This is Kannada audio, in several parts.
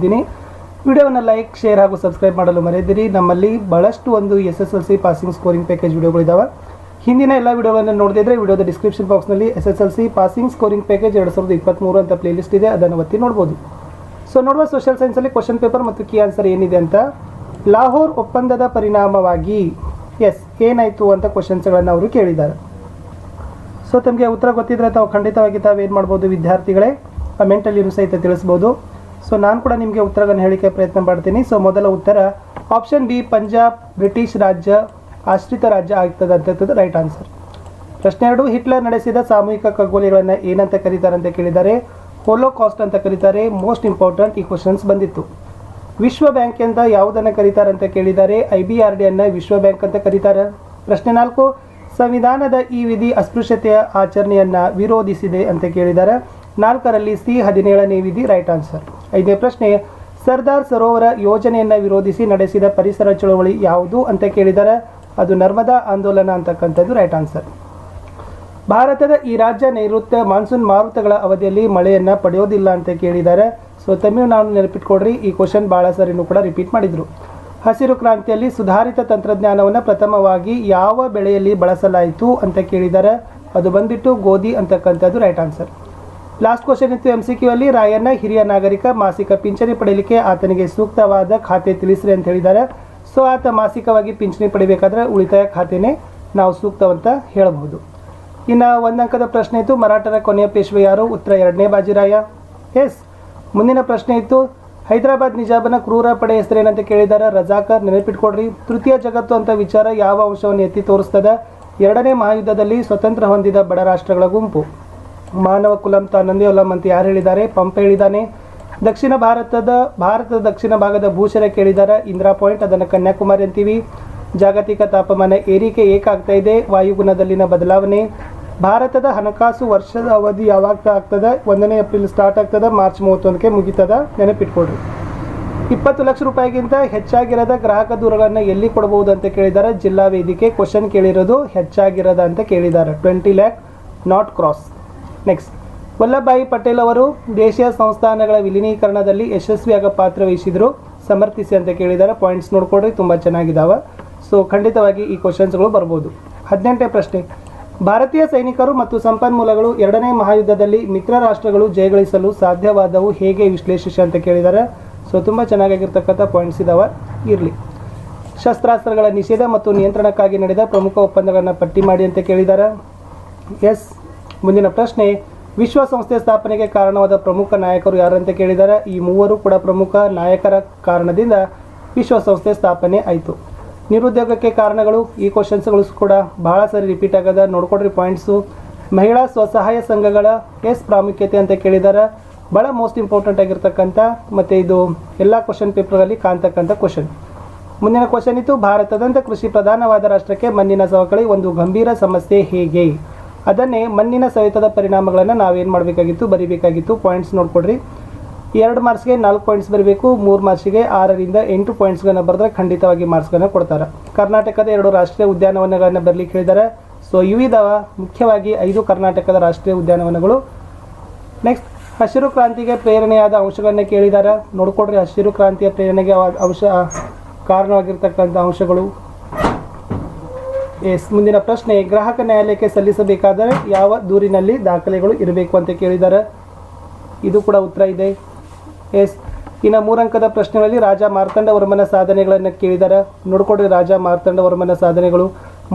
ಇದ್ದೀನಿ. ವಿಡಿಯೋವನ್ನು ಲೈಕ್, ಶೇರ್ ಹಾಗೂ ಸಬ್ಸ್ಕ್ರೈಬ್ ಮಾಡಲು ಮರೆಯದಿರಿ. ನಮ್ಮಲ್ಲಿ ಬಹಳಷ್ಟು ಒಂದು SSLC ಪಾಸಿಂಗ್ ಸ್ಕೋರಿಂಗ್ ಪ್ಯಾಕೇಜ್ ವಿಡಿಯೋಗಳಿದ್ದಾವೆ. ಹಿಂದಿನ ಎಲ್ಲ ವಿಡಿಯೋಗಳನ್ನು ನೋಡದಿದ್ರೆ ವಿಡಿಯೋದ ಡಿಸ್ಕ್ರಿಪ್ಷನ್ ಬಾಕ್ಸ್ನಲ್ಲಿ SSLC ಪಾಸಿಂಗ್ ಸ್ಕೋರಿಂಗ್ ಪ್ಯಾಕೇಜ್ 2023 ಅಂತ ಪ್ಲೇಲಿಸ್ಟ್ ಇದೆ, ಅದನ್ನು ಒತ್ತಿ ನೋಡ್ಬೋದು. ಸೊ ನೋಡುವ ಸೋಷಿಯಲ್ ಸೈನ್ಸಲ್ಲಿ ಕ್ವಶನ್ ಪೇಪರ್ ಮತ್ತು ಕೀ ಆನ್ಸರ್ ಏನಿದೆ ಅಂತ. ಲಾಹೋರ್ ಒಪ್ಪಂದದ ಪರಿಣಾಮವಾಗಿ ಏನಾಯಿತು ಅಂತ ಕ್ವಶನ್ಸ್ಗಳನ್ನು ಅವರು ಕೇಳಿದ್ದಾರೆ. ಸೊ ತಮಗೆ ಉತ್ತರ ಗೊತ್ತಿದ್ರೆ ತಾವು ಖಂಡಿತವಾಗಿ ತಾವೇನು ಮಾಡ್ಬೋದು ವಿದ್ಯಾರ್ಥಿಗಳೇ, ಕಮೆಂಟಲ್ಲಿಯೂ ಸಹಿತ ತಿಳಿಸ್ಬೋದು. ಸೊ ನಾನು ಕೂಡ ನಿಮಗೆ ಉತ್ತರಗಳನ್ನು ಹೇಳಿಕೆ ಪ್ರಯತ್ನ ಮಾಡ್ತೀನಿ. ಸೊ ಮೊದಲ ಉತ್ತರ ಆಪ್ಷನ್ ಬಿ, ಪಂಜಾಬ್ ಬ್ರಿಟಿಷ್ ರಾಜ್ಯ ಆಶ್ರಿತ ರಾಜ್ಯ ಆಗ್ತದೆ ಅಂತಕ್ಕಂಥದ್ದು ರೈಟ್ ಆನ್ಸರ್. ಪ್ರಶ್ನೆ 2, ಹಿಟ್ಲರ್ ನಡೆಸಿದ ಸಾಮೂಹಿಕ ಖಗೋಲಿಗಳನ್ನು ಏನಂತ ಕರೀತಾರೆ ಅಂತ ಕೇಳಿದ್ದಾರೆ. ಹೋಲೋಕಾಸ್ಟ್ ಅಂತ ಕರೀತಾರೆ. ಮೋಸ್ಟ್ ಇಂಪಾರ್ಟೆಂಟ್ ಈ ಕ್ವಶನ್ಸ್ ಬಂದಿತ್ತು. ವಿಶ್ವ ಬ್ಯಾಂಕ್ ಅಂತ ಯಾವುದನ್ನು ಕರೀತಾರೆ ಅಂತ ಕೇಳಿದ್ದಾರೆ. IBRD ಅನ್ನು ವಿಶ್ವ ಬ್ಯಾಂಕ್ ಅಂತ ಕರೀತಾರೆ. ಪ್ರಶ್ನೆ 4, ಸಂವಿಧಾನದ ಈ ವಿಧಿ ಅಸ್ಪೃಶ್ಯತೆಯ ಆಚರಣೆಯನ್ನು ವಿರೋಧಿಸಿದೆ ಅಂತ ಕೇಳಿದ್ದಾರೆ. 4ರಲ್ಲಿ C17ನೇ ವಿಧಿ ರೈಟ್ ಆನ್ಸರ್. 5ನೇ ಪ್ರಶ್ನೆ, ಸರ್ದಾರ್ ಸರೋವರ ಯೋಜನೆಯನ್ನು ವಿರೋಧಿಸಿ ನಡೆಸಿದ ಪರಿಸರ ಚಳವಳಿ ಯಾವುದು ಅಂತ ಕೇಳಿದ್ದಾರೆ. ಅದು ನರ್ಮದಾ ಆಂದೋಲನ ಅಂತಕ್ಕಂಥದ್ದು ರೈಟ್ ಆನ್ಸರ್. ಭಾರತದ ಈ ರಾಜ್ಯ ನೈಋತ್ಯ ಮಾನ್ಸೂನ್ ಮಾರುತಗಳ ಅವಧಿಯಲ್ಲಿ ಮಳೆಯನ್ನು ಪಡೆಯೋದಿಲ್ಲ ಅಂತ ಕೇಳಿದ್ದಾರೆ. ಸೊ ತಮಿಳುನಾಡು ನೆನಪಿಟ್ಕೊಡ್ರಿ, ಈ ಕ್ವಶನ್ ಭಾಳ ಸರಿನೂ ಕೂಡ ರಿಪೀಟ್ ಮಾಡಿದರು. ಹಸಿರು ಕ್ರಾಂತಿಯಲ್ಲಿ ಸುಧಾರಿತ ತಂತ್ರಜ್ಞಾನವನ್ನು ಪ್ರಥಮವಾಗಿ ಯಾವ ಬೆಳೆಯಲ್ಲಿ ಬಳಸಲಾಯಿತು ಅಂತ ಕೇಳಿದ್ದಾರೆ. ಅದು ಬಂದ್ಬಿಟ್ಟು ಗೋಧಿ ಅಂತಕ್ಕಂಥದ್ದು ರೈಟ್ ಆನ್ಸರ್. ಲಾಸ್ಟ್ ಕ್ವಶನ್ ಇತ್ತು MCQ ಅಲ್ಲಿ. ರಾಯಣ್ಣ ಹಿರಿಯ ನಾಗರಿಕ ಮಾಸಿಕ ಪಿಂಚಣಿ ಪಡೆಯಲಿಕ್ಕೆ ಆತನಿಗೆ ಸೂಕ್ತವಾದ ಖಾತೆ ತಿಳಿಸ್ರಿ ಅಂತ ಹೇಳಿದ್ದಾರೆ. ಸೊ ಆತ ಮಾಸಿಕವಾಗಿ ಪಿಂಚಣಿ ಪಡಿಬೇಕಾದ್ರೆ ಉಳಿತಾಯ ಖಾತೆನೇ ನಾವು ಸೂಕ್ತವಂತ ಹೇಳಬಹುದು. ಇನ್ನು 1 ಅಂಕದ ಪ್ರಶ್ನೆ ಇತ್ತು, ಮರಾಠರ ಕೊನೆಯ ಪೇಶ್ವೆ ಯಾರು? ಉತ್ತರ 2ನೇ ಬಾಜಿರಾಯ. ಎಸ್. ಮುಂದಿನ ಪ್ರಶ್ನೆ ಇತ್ತು, ಹೈದರಾಬಾದ್ ನಿಜಾಮನ ಕ್ರೂರ ಪಡೆ ಹೆಸರೇನಂತ ಕೇಳಿದ್ದಾರೆ. ರಜಾಕರ್ ನೆನಪಿಟ್ಕೊಡ್ರಿ. ತೃತೀಯ ಜಗತ್ತು ಅಂತ ವಿಚಾರ ಯಾವ ಅಂಶವನ್ನು ಎತ್ತಿ ತೋರಿಸ್ತದೆ? 2ನೇ ಮಹಾಯುದ್ಧದಲ್ಲಿ ಸ್ವತಂತ್ರ ಹೊಂದಿದ ಬಡ ರಾಷ್ಟ್ರಗಳ ಗುಂಪು. ಮಾನವ ಕುಲಂ ತಾನಂದೇ ಒಲಂ ಅಂತ ಯಾರು ಹೇಳಿದ್ದಾರೆ? ಪಂಪ ಹೇಳಿದ್ದಾನೆ. ಭಾರತದ ದಕ್ಷಿಣ ಭಾಗದ ಭೂಶರ ಕೇಳಿದ್ದಾರೆ. ಇಂದಿರಾ ಪಾಯಿಂಟ್, ಅದನ್ನು ಕನ್ಯಾಕುಮಾರಿ ಅಂತೀವಿ. ಜಾಗತಿಕ ತಾಪಮಾನ ಏರಿಕೆ ಏಕಾಗ್ತಾ ಇದೆ. ವಾಯುಗುಣದಲ್ಲಿನ ಬದಲಾವಣೆ. ಭಾರತದ ಹಣಕಾಸು ವರ್ಷದ ಅವಧಿ ಯಾವಾಗ ಆಗ್ತದೆ? 1ನೇ ಏಪ್ರಿಲ್ ಸ್ಟಾರ್ಟ್ ಆಗ್ತದೆ, ಮಾರ್ಚ್ 31ಕ್ಕೆ ಮುಗಿತದ. ನೆನಪಿಟ್ಕೊಡ್ರಿ. 20 ಲಕ್ಷ ರೂಪಾಯಿಗಿಂತ ಹೆಚ್ಚಾಗಿರದ ಗ್ರಾಹಕ ದೂರುಗಳನ್ನು ಎಲ್ಲಿ ಕೊಡಬಹುದು ಅಂತ ಕೇಳಿದ್ದಾರೆ. ಜಿಲ್ಲಾ ವೇದಿಕೆ. ಕ್ವಶನ್ ಕೇಳಿರೋದು ಹೆಚ್ಚಾಗಿರದ ಅಂತ ಕೇಳಿದ್ದಾರೆ. 20 lakh not cross. Next, Vallabhbhai Patel ಅವರು ದೇಶೀಯ ಸಂಸ್ಥಾನಗಳ ವಿಲೀನೀಕರಣದಲ್ಲಿ ಯಶಸ್ವಿಯಾಗ ಪಾತ್ರ ವಹಿಸಿದ್ರು, ಸಮರ್ಥಿಸಿ ಅಂತ ಕೇಳಿದ್ದಾರೆ. ಪಾಯಿಂಟ್ಸ್ ನೋಡ್ಕೊಡ್ರಿ, ತುಂಬ ಚೆನ್ನಾಗಿದ್ದಾವೆ. ಸೊ ಖಂಡಿತವಾಗಿ ಈ ಕ್ವಶನ್ಸ್ಗಳು ಬರ್ಬೋದು. 18ನೇ ಪ್ರಶ್ನೆ, ಭಾರತೀಯ ಸೈನಿಕರು ಮತ್ತು ಸಂಪನ್ಮೂಲಗಳು 2ನೇ ಮಹಾಯುದ್ಧದಲ್ಲಿ ಮಿತ್ರ ರಾಷ್ಟ್ರಗಳು ಜಯಗಳಿಸಲು ಸಾಧ್ಯವಾದವು ಹೇಗೆ ವಿಶ್ಲೇಷಿಸಿ ಅಂತ ಕೇಳಿದ್ದಾರೆ. ಸೊ ತುಂಬ ಚೆನ್ನಾಗಿರ್ತಕ್ಕಂಥ ಪಾಯಿಂಟ್ಸ್ ಇದ್ದಾವೆ, ಇರಲಿ. ಶಸ್ತ್ರಾಸ್ತ್ರಗಳ ನಿಷೇಧ ಮತ್ತು ನಿಯಂತ್ರಣಕ್ಕಾಗಿ ನಡೆದ ಪ್ರಮುಖ ಒಪ್ಪಂದಗಳನ್ನು ಪಟ್ಟಿ ಮಾಡಿ ಅಂತ ಕೇಳಿದ್ದಾರೆ. ಎಸ್. ಮುಂದಿನ ಪ್ರಶ್ನೆ, ವಿಶ್ವಸಂಸ್ಥೆ ಸ್ಥಾಪನೆಗೆ ಕಾರಣವಾದ ಪ್ರಮುಖ ನಾಯಕರು ಯಾರು ಅಂತ ಕೇಳಿದ್ದಾರೆ. ಈ ಮೂವರು ಕೂಡ ಪ್ರಮುಖ ನಾಯಕರ ಕಾರಣದಿಂದ ವಿಶ್ವಸಂಸ್ಥೆ ಸ್ಥಾಪನೆ ಆಯಿತು. ನಿರುದ್ಯೋಗಕ್ಕೆ ಕಾರಣಗಳು, ಈ ಕ್ವಶನ್ಸ್ಗಳು ಕೂಡ ಬಹಳ ಸರಿ ರಿಪೀಟ್ ಆಗದ, ನೋಡ್ಕೊಡ್ರಿ ಪಾಯಿಂಟ್ಸು. ಮಹಿಳಾ ಸ್ವಸಹಾಯ ಸಂಘಗಳ ಪ್ರಾಮುಖ್ಯತೆ ಅಂತ ಕೇಳಿದ್ದಾರೆ. ಭಾಳ ಮೋಸ್ಟ್ ಇಂಪಾರ್ಟೆಂಟ್ ಆಗಿರ್ತಕ್ಕಂಥ ಮತ್ತು ಇದು ಎಲ್ಲ ಕ್ವಶನ್ ಪೇಪರಲ್ಲಿ ಕಾಣ್ತಕ್ಕಂಥ ಕ್ವಶನ್. ಮುಂದಿನ ಕ್ವಶನ್ ಇತ್ತು, ಭಾರತದಂಥ ಕೃಷಿ ಪ್ರಧಾನವಾದ ರಾಷ್ಟ್ರಕ್ಕೆ ಮಣ್ಣಿನ ಸವಕಳಿ ಒಂದು ಗಂಭೀರ ಸಮಸ್ಯೆ ಹೇಗೆ? ಅದನ್ನೇ ಮಣ್ಣಿನ ಸವೆತದ ಪರಿಣಾಮಗಳನ್ನು ನಾವೇನು ಮಾಡಬೇಕಾಗಿತ್ತು? ಬರಿಬೇಕಾಗಿತ್ತು. ಪಾಯಿಂಟ್ಸ್ ನೋಡ್ಕೊಡ್ರಿ. 2 ಮಾರ್ಕ್ಸ್ಗೆ 4 ಪಾಯಿಂಟ್ಸ್ ಬರಬೇಕು. 3 ಮಾರ್ಕ್ಸಿಗೆ 6ರಿಂದ 8 ಪಾಯಿಂಟ್ಸ್ಗಳನ್ನು ಬರೆದ್ರೆ ಖಂಡಿತವಾಗಿ ಮಾರ್ಕ್ಸ್ಗಳನ್ನು ಕೊಡ್ತಾರೆ. ಕರ್ನಾಟಕದ 2 ರಾಷ್ಟ್ರೀಯ ಉದ್ಯಾನವನಗಳನ್ನು ಬರಲಿಕ್ಕೆ ಹೇಳಿದ್ದಾರೆ. ಸೊ ಇವಿದಾವ ಮುಖ್ಯವಾಗಿ 5 ಕರ್ನಾಟಕದ ರಾಷ್ಟ್ರೀಯ ಉದ್ಯಾನವನಗಳು. ನೆಕ್ಸ್ಟ್, ಹಸಿರು ಕ್ರಾಂತಿಗೆ ಪ್ರೇರಣೆಯಾದ ಅಂಶಗಳನ್ನು ಕೇಳಿದ್ದಾರೆ. ನೋಡ್ಕೊಡ್ರಿ, ಹಸಿರು ಕ್ರಾಂತಿಯ ಪ್ರೇರಣೆಗೆ ಕಾರಣವಾಗಿರ್ತಕ್ಕಂಥ ಅಂಶಗಳು. ಎಸ್. ಮುಂದಿನ ಪ್ರಶ್ನೆ, ಗ್ರಾಹಕ ನ್ಯಾಯಾಲಯಕ್ಕೆ ಸಲ್ಲಿಸಬೇಕಾದರೆ ಯಾವ ದೂರಿನಲ್ಲಿ ದಾಖಲೆಗಳು ಇರಬೇಕು ಅಂತ ಕೇಳಿದ್ದಾರೆ. ಇದು ಕೂಡ ಉತ್ತರ ಇದೆ. ಎಸ್. ಇನ್ನು 3 ಅಂಕದ ಪ್ರಶ್ನೆಗಳಲ್ಲಿ ರಾಜ ಮಾರ್ತಾಂಡವರ್ಮನ ಸಾಧನೆಗಳನ್ನು ಕೇಳಿದ್ದಾರೆ. ನೋಡ್ಕೊಡ್ರಿ, ರಾಜ ಮಾರ್ತಾಂಡವರ್ಮನ ಸಾಧನೆಗಳು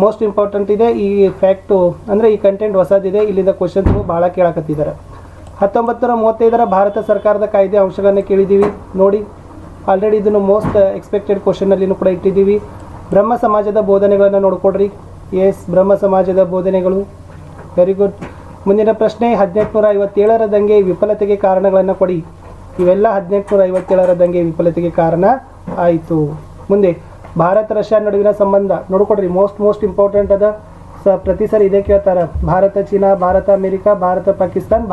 ಮೋಸ್ಟ್ ಇಂಪಾರ್ಟೆಂಟ್ ಇದೆ. ಈ ಫ್ಯಾಕ್ಟು ಅಂದರೆ ಈ ಕಂಟೆಂಟ್ ಹೊಸದಿದೆ, ಇಲ್ಲಿಂದ ಕ್ವಶನ್ಸ್ಗಳು ಭಾಳ ಕೇಳಕತ್ತಿದ್ದಾರೆ. 1935ರ ಭಾರತ ಸರ್ಕಾರದ ಕಾಯ್ದೆ ಅಂಶಗಳನ್ನು ಕೇಳಿದ್ದೀವಿ. ನೋಡಿ, ಆಲ್ರೆಡಿ ಇದನ್ನು ಮೋಸ್ಟ್ ಎಕ್ಸ್ಪೆಕ್ಟೆಡ್ ಕ್ವಶನ್ನಲ್ಲಿನೂ ಕೂಡ ಇಟ್ಟಿದ್ದೀವಿ. ಬ್ರಹ್ಮ ಸಮಾಜದ ಬೋಧನೆಗಳನ್ನು ನೋಡ್ಕೊಡ್ರಿ. ಎಸ್, ಬ್ರಹ್ಮ ಸಮಾಜದ ಬೋಧನೆಗಳು, ವೆರಿ ಗುಡ್. ಮುಂದಿನ ಪ್ರಶ್ನೆ, 1857ರ ದಂಗೆ ವಿಫಲತೆಗೆ ಕಾರಣಗಳನ್ನು ಕೊಡಿ. ಇವೆಲ್ಲ 1857ರ ದಂಗೆ ವಿಫಲತೆಗೆ ಕಾರಣ ಆಯಿತು. ಮುಂದೆ, ಭಾರತ ರಷ್ಯಾ ನಡುವಿನ ಸಂಬಂಧ ನೋಡ್ಕೊಡ್ರಿ, ಮೋಸ್ಟ್ ಇಂಪಾರ್ಟೆಂಟ್ ಅದ. ಪ್ರತಿ ಸರಿ ಇದೇ ಕೇಳ್ತಾರೆ. ಭಾರತ ಚೀನಾ, ಭಾರತ ಅಮೇರಿಕಾ, ಭಾರತ ಪಾಕಿಸ್ತಾನ್,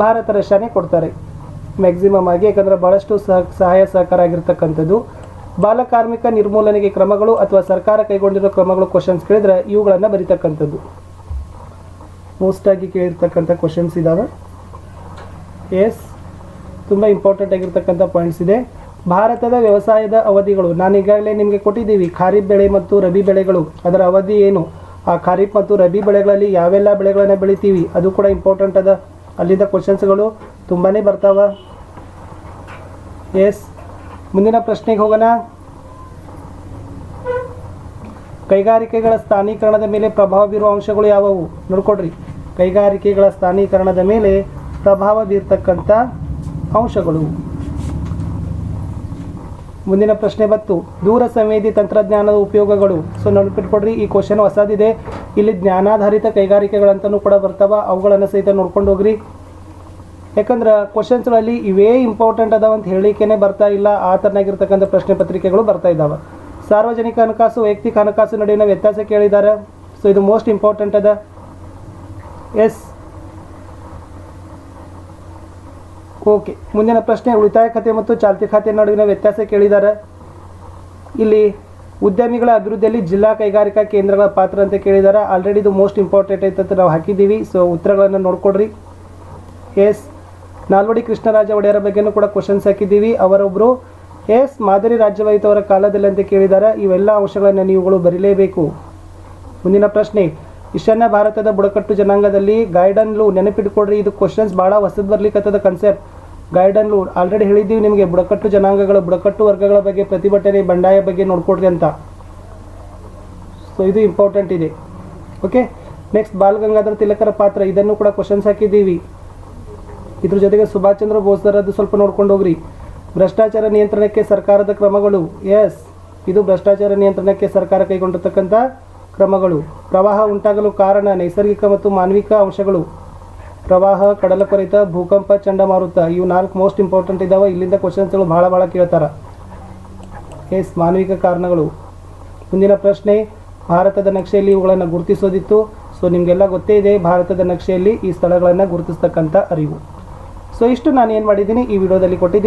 ಭಾರತ ರಷ್ಯಾನೇ ಕೊಡ್ತಾರೆ ಮ್ಯಾಕ್ಸಿಮಮ್ ಆಗಿ, ಯಾಕಂದರೆ ಭಾಳಷ್ಟು ಸಹಾಯ ಸಹಕಾರ ಆಗಿರ್ತಕ್ಕಂಥದ್ದು. ಬಾಲಕಾರ್ಮಿಕ ನಿರ್ಮೂಲನೆಗೆ ಕ್ರಮಗಳು ಅಥವಾ ಸರ್ಕಾರ ಕೈಗೊಂಡಿರೋ ಕ್ರಮಗಳು ಕ್ವಶನ್ಸ್ ಕೇಳಿದ್ರೆ ಇವುಗಳನ್ನು ಬರೀತಕ್ಕಂಥದ್ದು. ಮೋಸ್ಟಾಗಿ ಕೇಳಿರ್ತಕ್ಕಂಥ ಕ್ವಶನ್ಸ್ ಇದ್ದಾವೆ. ಎಸ್. ತುಂಬ ಇಂಪಾರ್ಟೆಂಟ್ ಆಗಿರ್ತಕ್ಕಂಥ ಪಾಯಿಂಟ್ಸ್ ಇದೆ. ಭಾರತದ ವ್ಯವಸಾಯದ ಅವಧಿಗಳು ನಾನು ಈಗಾಗಲೇ ನಿಮಗೆ ಕೊಟ್ಟಿದ್ದೀವಿ. ಖಾರಿಫ್ ಬೆಳೆ ಮತ್ತು ರಬಿ ಬೆಳೆಗಳು ಅದರ ಅವಧಿ ಏನು, ಆ ಖಾರಿಫ್ ಮತ್ತು ರಬಿ ಬೆಳೆಗಳಲ್ಲಿ ಯಾವೆಲ್ಲ ಬೆಳೆಗಳನ್ನು ಬೆಳಿತೀವಿ ಅದು ಕೂಡ ಇಂಪಾರ್ಟೆಂಟ್ ಅದ. ಅಲ್ಲಿಂದ ಕ್ವಶನ್ಸ್ಗಳು ತುಂಬಾ ಬರ್ತಾವ. ಎಸ್, ಮುಂದಿನ ಪ್ರಶ್ನೆಗೆ ಹೋಗೋಣ. ಕೈಗಾರಿಕೆಗಳ ಸ್ಥಾನೀಕರಣದ ಮೇಲೆ ಪ್ರಭಾವ ಬೀರುವ ಅಂಶಗಳು ಯಾವುವು ನೋಡ್ಕೊಡ್ರಿ. ಕೈಗಾರಿಕೆಗಳ ಸ್ಥಾನೀಕರಣದ ಮೇಲೆ ಪ್ರಭಾವ ಬೀರ್ತಕ್ಕಂಥ ಅಂಶಗಳು. ಮುಂದಿನ ಪ್ರಶ್ನೆ ಬಂತು, ದೂರ ಸಂವೇದಿ ತಂತ್ರಜ್ಞಾನದ ಉಪಯೋಗಗಳು. ಸೊ ನೆನಪಿಟ್ಕೊಡ್ರಿ, ಈ ಕ್ವಶನ್ ಹೊಸದಿದೆ. ಇಲ್ಲಿ ಜ್ಞಾನಾಧಾರಿತ ಕೈಗಾರಿಕೆಗಳಂತನೂ ಕೂಡ ಬರ್ತಾವ, ಅವುಗಳನ್ನು ಸಹಿತ ನೋಡ್ಕೊಂಡು ಹೋಗ್ರಿ. ಯಾಕಂದ್ರೆ ಕ್ವಶನ್ಸ್ಗಳಲ್ಲಿ ಇವೇ ಇಂಪಾರ್ಟೆಂಟ್ ಅದಾವ ಅಂತ ಹೇಳಿಕೆನೇ ಬರ್ತಾ ಇಲ್ಲ, ಆ ಥರನಾಗಿರ್ತಕ್ಕಂಥ ಪ್ರಶ್ನೆ ಪತ್ರಿಕೆಗಳು ಬರ್ತಾ ಇದ್ದಾವೆ. ಸಾರ್ವಜನಿಕ ಹಣಕಾಸು ವೈಯಕ್ತಿಕ ಹಣಕಾಸು ನಡುವಿನ ವ್ಯತ್ಯಾಸ ಕೇಳಿದ್ದಾರೆ. ಸೊ ಇದು ಮೋಸ್ಟ್ ಇಂಪಾರ್ಟೆಂಟ್ ಅದ. Yes, okay. ಮುಂದಿನ ಪ್ರಶ್ನೆ, ಉಳಿತಾಯ ಖಾತೆ ಮತ್ತು ಚಾಲ್ತಿ ಖಾತೆ ನಡುವಿನ ವ್ಯತ್ಯಾಸ ಕೇಳಿದ್ದಾರೆ. ಇಲ್ಲಿ ಉದ್ಯಮಿಗಳ ಅಭಿವೃದ್ಧಿಯಲ್ಲಿ ಜಿಲ್ಲಾ ಕೈಗಾರಿಕಾ ಕೇಂದ್ರಗಳ ಪಾತ್ರ ಅಂತ ಕೇಳಿದ್ದಾರೆ. ಆಲ್ರೆಡಿ ಇದು ಮೋಸ್ಟ್ ಇಂಪಾರ್ಟೆಂಟ್ ಐತಂತ ನಾವು ಹಾಕಿದ್ದೀವಿ. ಸೊ ಉತ್ತರಗಳನ್ನು ನೋಡ್ಕೊಡ್ರಿ. ಎಸ್, ನಾಲ್ವಡಿ ಕೃಷ್ಣರಾಜ ಒಡೆಯರ ಬಗ್ಗೆನೂ ಕೂಡ ಕ್ವಶನ್ಸ್ ಹಾಕಿದ್ದೀವಿ. ಅವರೊಬ್ಬರು ಎಸ್ ಮಾದರಿ ರಾಜ್ಯವಾಯಿತವರ ಕಾಲದಲ್ಲಿ ಅಂತ ಕೇಳಿದ್ದಾರೆ. ಇವೆಲ್ಲ ಅಂಶಗಳನ್ನು ನೀವುಗಳು ಬರೀಲೇಬೇಕು. ಮುಂದಿನ ಪ್ರಶ್ನೆ, ಈಶಾನ್ಯ ಭಾರತದ ಬುಡಕಟ್ಟು ಜನಾಂಗದಲ್ಲಿ ಗೈಡನ್ ಲೂ. ನೆನಪಿಟ್ಕೊಡ್ರಿ, ಇದು ಕ್ವಶನ್ಸ್ ಭಾಳ ಹೊಸದು ಬರ್ಲಿಕ್ಕತ್ತದ ಕಾನ್ಸೆಪ್ಟ್. ಗೈಡನ್ ಲೂ ಆಲ್ರೆಡಿ ಹೇಳಿದ್ದೀವಿ ನಿಮಗೆ. ಬುಡಕಟ್ಟು ಜನಾಂಗಗಳು, ಬುಡಕಟ್ಟು ವರ್ಗಗಳ ಬಗ್ಗೆ ಪ್ರತಿಭಟನೆ, ಬಂಡಾಯ ಬಗ್ಗೆ ನೋಡ್ಕೊಡ್ರಿ ಅಂತ. ಸೊ ಇದು ಇಂಪಾರ್ಟೆಂಟ್ ಇದೆ. ಓಕೆ. ನೆಕ್ಸ್ಟ್, ಬಾಲ್ ಗಂಗಾಧರ ತಿಲಕರ ಪಾತ್ರ. ಇದನ್ನು ಕೂಡ ಕ್ವಶನ್ಸ್ ಹಾಕಿದ್ದೀವಿ. ಇದ್ರ ಜೊತೆಗೆ ಸುಭಾಷ್ ಚಂದ್ರ ಬೋಸ್ರದ್ದು ಸ್ವಲ್ಪ ನೋಡ್ಕೊಂಡು ಹೋಗ್ರಿ. ಭ್ರಷ್ಟಾಚಾರ ನಿಯಂತ್ರಣಕ್ಕೆ ಸರ್ಕಾರದ ಕ್ರಮಗಳು. ಎಸ್, ಇದು ಭ್ರಷ್ಟಾಚಾರ ನಿಯಂತ್ರಣಕ್ಕೆ ಸರ್ಕಾರ ಕೈಗೊಂಡಿರ್ತಕ್ಕಂಥ ಕ್ರಮಗಳು. ಪ್ರವಾಹ ಉಂಟಾಗಲು ಕಾರಣ ನೈಸರ್ಗಿಕ ಮತ್ತು ಮಾನವಿಕ ಅಂಶಗಳು. ಪ್ರವಾಹ, ಕಡಲಕೊರೆತ, ಭೂಕಂಪ, ಚಂಡಮಾರುತ, ಇವು 4 ಮೋಸ್ಟ್ ಇಂಪಾರ್ಟೆಂಟ್ ಇದ್ದಾವೆ. ಇಲ್ಲಿಂದ ಕ್ವಶನ್ಸ್ಗಳು ಭಾಳ ಕೇಳ್ತಾರೆ. ಎಸ್, ಮಾನವಿಕ ಕಾರಣಗಳು. ಮುಂದಿನ ಪ್ರಶ್ನೆ, ಭಾರತದ ನಕ್ಷೆಯಲ್ಲಿ ಇವುಗಳನ್ನು ಗುರುತಿಸೋದಿತ್ತು. ಸೊ ನಿಮಗೆಲ್ಲ ಗೊತ್ತೇ ಇದೆ, ಭಾರತದ ನಕ್ಷೆಯಲ್ಲಿ ಈ ಸ್ಥಳಗಳನ್ನು ಗುರುತಿಸ್ತಕ್ಕಂಥ ಅರಿವು. ಸೊ ಇಷ್ಟು ನಾನು ಏನು ಮಾಡಿದ್ದೀನಿ ಈ ವಿಡಿಯೋದಲ್ಲಿ ಕೊಟ್ಟಿದ್ದೀನಿ.